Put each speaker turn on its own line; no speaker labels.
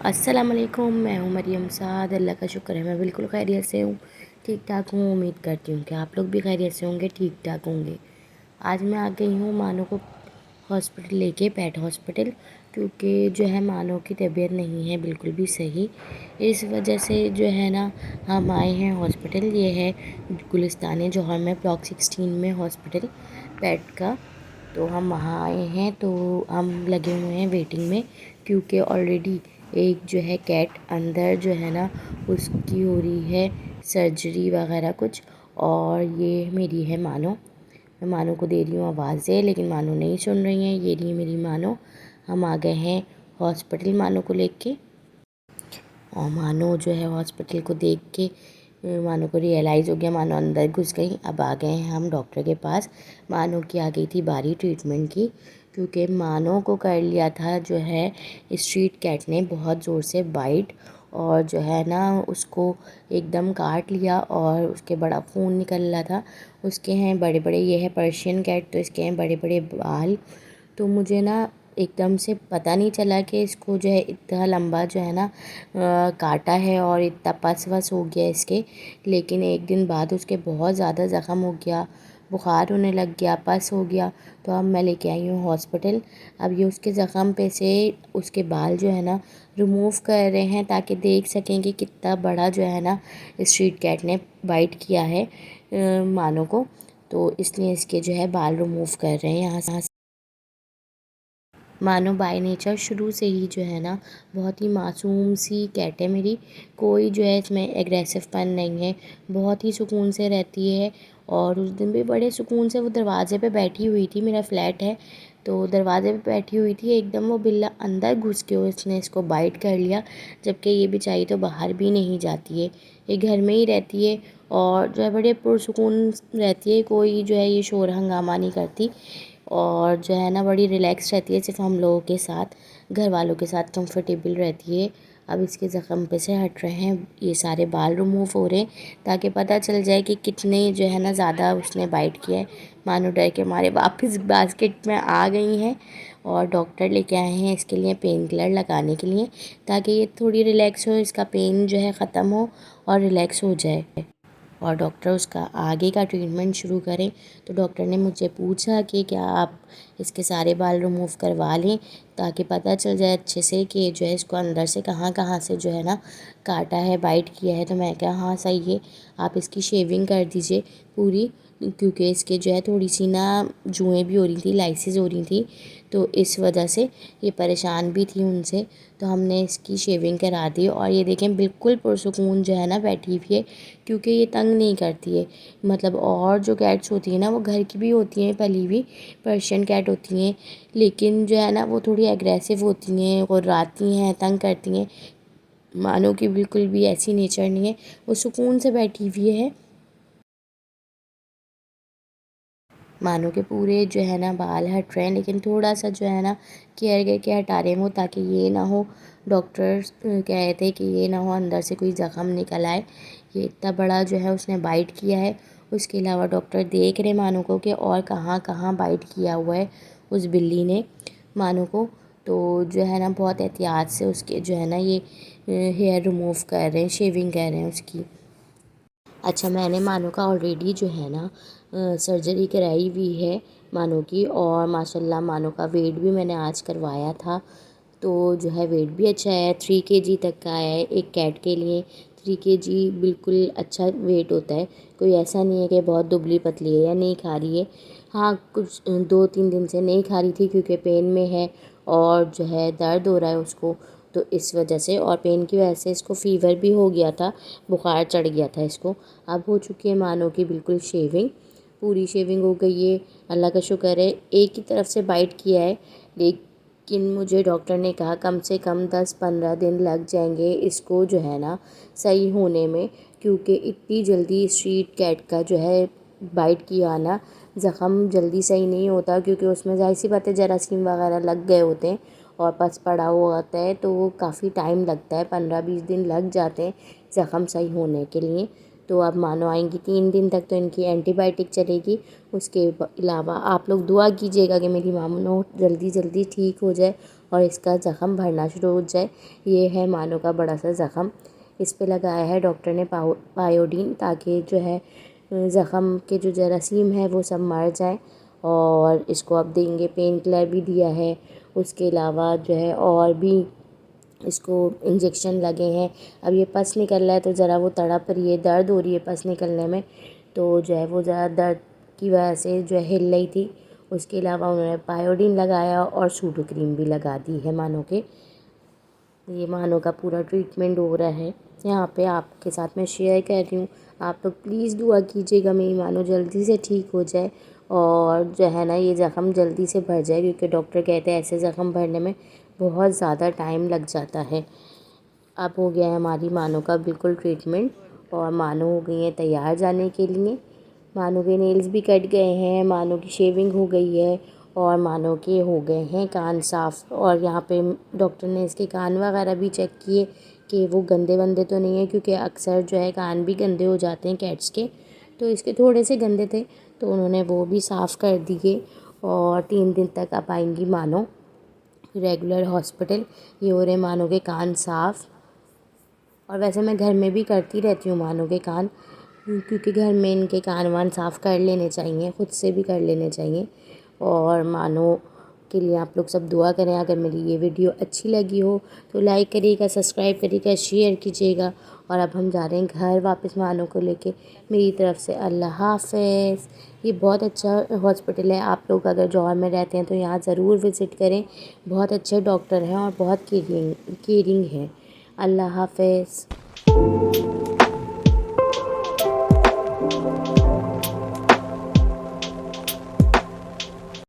السلام علیکم، میں ہوں مریم سعد۔ اللہ کا شکر ہے میں بالکل خیریت سے ہوں، ٹھیک ٹھاک ہوں۔ امید کرتی ہوں کہ آپ لوگ بھی خیریت سے ہوں گے، ٹھیک ٹھاک ہوں گے۔ آج میں آ گئی ہوں مانو کو ہاسپٹل لے کے، پیٹ ہاسپٹل، کیونکہ جو ہے مانو کی طبیعت نہیں ہے بالکل بھی صحیح۔ اس وجہ سے جو ہے نا ہم آئے ہیں ہاسپٹل۔ یہ ہے گلستان جوہر میں بلاک 16 میں ہاسپٹل پیٹ کا۔ تو ہم وہاں آئے ہیں، تو ہم لگے ہوئے ہیں ویٹنگ میں، کیونکہ آلریڈی ایک جو ہے کیٹ اندر جو ہے نا اس کی ہو رہی ہے سرجری وغیرہ کچھ، اور یہ میری ہے مانو۔ میں مانو کو دے رہی ہوں آوازیں، لیکن مانو نہیں سن رہی ہیں۔ یہ رہی میری مانو۔ ہم آ گئے ہیں ہاسپٹل مانو کو لے کے، اور مانو جو ہے ہاسپٹل کو دیکھ کے مانو کو ریئلائز ہو گیا، مانو اندر گھس گئی۔ اب آ گئے ہیں ہم ڈاکٹر کے پاس۔ مانو کی آ گئی تھی باری ٹریٹمنٹ کی، کیونکہ مانو کو کر لیا تھا جو ہے اسٹریٹ کیٹ نے بہت زور سے بائٹ، اور جو ہے نا اس کو ایک دم کاٹ لیا، اور اس کے بڑا خون نکل رہا تھا۔ اس کے ہیں بڑے بڑے، یہ ہے پرشین کیٹ، تو اس کے ہیں بڑے بڑے بال۔ تو مجھے نا ایک دم سے پتہ نہیں چلا کہ اس کو جو ہے اتنا لمبا جو ہے نا کاٹا ہے، اور اتنا پس وس ہو گیا اس کے۔ لیکن ایک دن بعد اس کے بہت زیادہ زخم ہو گیا، بخار ہونے لگ گیا، پس ہو گیا۔ تو اب میں لے کے آئی ہوں ہاسپٹل۔ اب یہ اس کے زخم پہ سے اس کے بال جو ہے نا ریموو کر رہے ہیں، تاکہ دیکھ سکیں کہ کتنا بڑا جو ہے نا اسٹریٹ کیٹ نے بائٹ کیا ہے مانو کو۔ تو اس لیے اس کے جو ہے بال ریموو کر رہے ہیں یہاں سے۔ مانو بائی نیچر شروع سے ہی جو ہے نا بہت ہی معصوم سی کیٹ ہے میری، کوئی جو ہے اس میں ایگریسو پن نہیں ہے، بہت ہی سکون سے رہتی ہے۔ اور اس دن بھی بڑے سکون سے وہ دروازے پہ بیٹھی ہوئی تھی، میرا فلیٹ ہے تو دروازے پہ بیٹھی ہوئی تھی، ایک دم وہ بلا اندر گھس کے اس نے اس کو بائٹ کر لیا، جبکہ یہ بیچاری تو باہر بھی نہیں جاتی ہے، یہ گھر میں ہی رہتی ہے، اور جو ہے بڑے پرسکون رہتی ہے، کوئی جو ہے یہ شور ہنگامہ نہیں کرتی، اور جو ہے نا بڑی ریلیکس رہتی ہے، صرف ہم لوگوں کے ساتھ، گھر والوں کے ساتھ کمفرٹیبل رہتی ہے۔ اب اس کے زخم پہ سے ہٹ رہے ہیں، یہ سارے بال ریموو ہو رہے ہیں، تاکہ پتہ چل جائے کہ کتنے جو ہے نا زیادہ اس نے بائٹ کیا ہے۔ مانو ڈر کے مارے واپس باسکٹ میں آ گئی ہیں، اور ڈاکٹر لے کے آئے ہیں اس کے لیے پین کلر لگانے کے لیے، تاکہ یہ تھوڑی ریلیکس ہو، اس کا پین جو ہے ختم ہو اور ریلیکس ہو جائے، اور ڈاکٹر اس کا آگے کا ٹریٹمنٹ شروع کریں۔ تو ڈاکٹر نے مجھ سے پوچھا کہ کیا آپ اس کے سارے بال ریموو کروا لیں، تاکہ پتہ چل جائے اچھے سے کہ جو ہے اس کو اندر سے کہاں کہاں سے جو ہے نا کاٹا ہے، بائٹ کیا ہے۔ تو میں کہا ہاں صحیح ہے، آپ اس کی شیونگ کر دیجئے پوری، کیونکہ اس کے جو ہے تھوڑی سی نا جوئیں بھی ہو رہی تھیں، لائسز ہو رہی تھیں، تو اس وجہ سے یہ پریشان بھی تھی ان سے، تو ہم نے اس کی شیونگ کرا دی، اور یہ دیکھیں بالکل پرسکون جو ہے نا بیٹھی ہوئی ہے، کیونکہ یہ تنگ نہیں کرتی ہے۔ مطلب اور جو کیٹس ہوتی ہیں نا وہ گھر کی بھی ہوتی ہیں پلی ہوئی، پرشین کیٹ ہوتی ہیں، لیکن جو ہے نا وہ تھوڑی ایگریسو ہوتی ہیں، غراتی ہیں، تنگ کرتی ہیں۔ مانو کی بالکل بھی ایسی نیچر نہیں ہے، وہ سکون سے بیٹھی ہوئی ہے۔ مانو کے پورے جو ہے نا بال ہٹ رہے ہیں، لیکن تھوڑا سا جو ہے نا کیئر کر کے ہٹا رہے ہیں وہ، تاکہ یہ نہ ہو، ڈاکٹر کہہ رہے تھے کہ یہ نہ ہو اندر سے کوئی زخم نکل آئے، یہ اتنا بڑا جو ہے اس نے بائٹ کیا ہے۔ اس کے علاوہ ڈاکٹر دیکھ رہے مانو کو کہ اور کہاں کہاں بائٹ کیا ہوا ہے اس بلی نے مانو کو، تو جو ہے نا بہت احتیاط سے اس کے جو ہے نا یہ ہیئر ریموو کر رہے ہیں، شیونگ کر رہے ہیں اس کی۔ اچھا، میں نے مانو کا آلریڈی جو ہے نا سرجری کرائی ہوئی ہے مانو کی، اور ماشاء اللہ مانو کا ویٹ بھی میں نے آج کروایا تھا، تو جو ہے ویٹ بھی اچھا ہے، 3 kg تک کا ہے ایک کیٹ کے لیے۔ 3 kg بالکل اچھا ویٹ ہوتا ہے، کوئی ایسا نہیں ہے کہ بہت دبلی پتلی ہے یا نہیں کھا رہی ہے۔ ہاں کچھ 2-3 دن سے نہیں کھا رہی تھی، کیونکہ پین میں ہے، اور جو ہے درد ہو رہا ہے اس کو، تو اس وجہ سے، اور پین کی وجہ سے اس کو فیور بھی ہو گیا تھا، بخار چڑھ گیا تھا اس کو۔ اب ہو چکی ہے مانو کی بالکل شیونگ، پوری شیونگ ہو گئی ہے، اللہ کا شکر ہے۔ ایک ہی طرف سے بائٹ کیا ہے، لیکن مجھے ڈاکٹر نے کہا کم سے کم 10-15 دن لگ جائیں گے اس کو جو ہے نا صحیح ہونے میں، کیونکہ اتنی جلدی اسٹریٹ کیٹ کا جو ہے بائٹ کیا نا زخم جلدی صحیح نہیں ہوتا، کیونکہ اس میں ظاہر سی بات ہے جراثیم وغیرہ لگ گئے ہوتے ہیں، اور پس پڑا ہوا ہوتا ہے، تو وہ کافی ٹائم لگتا ہے، 15-20 دن لگ جاتے ہیں زخم صحیح ہونے کے لیے۔ تو اب مانو آئیں گی 3 دن تک، تو ان کی اینٹی بائیوٹک چلے گی۔ اس کے علاوہ آپ لوگ دعا کیجیے گا کہ میری مامنو جلدی جلدی ٹھیک ہو جائے، اور اس کا زخم بھرنا شروع ہو جائے۔ یہ ہے مانو کا بڑا سا زخم، اس پہ لگایا ہے ڈاکٹر نے پائیوڈین، تاکہ جو ہے زخم کے جو جراثیم ہے وہ سب مر جائیں۔ اور اس کو اب دیں گے، پین کلر بھی دیا ہے، اس کے علاوہ جو ہے اور بھی اس کو انجیکشن لگے ہیں۔ اب یہ پس نکل رہا ہے تو ذرا وہ تڑپ رہی ہے، درد ہو رہی ہے پس نکلنے میں، تو جو ہے وہ ذرا درد کی وجہ سے جو ہے ہل رہی تھی۔ اس کے علاوہ انہوں نے پائیوڈین لگایا اور سوڈو کریم بھی لگا دی ہے مانو کے۔ یہ مانو کا پورا ٹریٹمنٹ ہو رہا ہے، یہاں پہ آپ کے ساتھ میں شیئر کر رہی ہوں۔ آپ لوگ پلیز دعا کیجیے گا میری مانو جلدی سے ٹھیک ہو جائے، اور جو ہے نا یہ زخم جلدی سے بھر جائے، کیونکہ ڈاکٹر کہتے ہیں ایسے زخم بھرنے میں بہت زیادہ ٹائم لگ جاتا ہے۔ اب ہو گیا ہے ہماری مانو کا بالکل ٹریٹمنٹ، اور مانو ہو گئی ہیں تیار جانے کے لیے۔ مانو کے نیلز بھی کٹ گئے ہیں، مانو کی شیونگ ہو گئی ہے، اور مانو کے ہو گئے ہیں کان صاف۔ اور یہاں پہ ڈاکٹر نے اس کے کان وغیرہ بھی چیک کیے کہ وہ گندے وندے تو نہیں ہیں، کیونکہ اکثر جو ہے کان بھی گندے ہو جاتے ہیں کیٹس کے، تو اس کے تھوڑے سے گندے تھے، تو انہوں نے وہ بھی صاف کر دیے۔ اور 3 دن تک اب آئیں گی مانو ریگولر ہاسپٹل۔ یہ ہو رہے مانو کے کان صاف، اور ویسے میں گھر میں بھی کرتی رہتی ہوں مانو کے کان، کیونکہ گھر میں ان کے کان وان صاف کر لینے چاہیے، خود سے بھی کر لینے چاہیے۔ اور مانو کے لیے آپ لوگ سب دعا کریں۔ اگر میری یہ ویڈیو اچھی لگی ہو تو لائک کریے گا، سبسکرائب کریے گا، شیئر کیجیے گا۔ اور اب ہم جا رہے ہیں گھر واپس مانو کو لے کے۔ میری طرف سے اللہ حافظ۔ یہ بہت اچھا ہاسپٹل ہے، آپ لوگ اگر جوہر میں رہتے ہیں تو یہاں ضرور وزٹ کریں، بہت اچھے ڈاکٹر ہیں اور بہت کیئرنگ ہیں۔ اللہ حافظ۔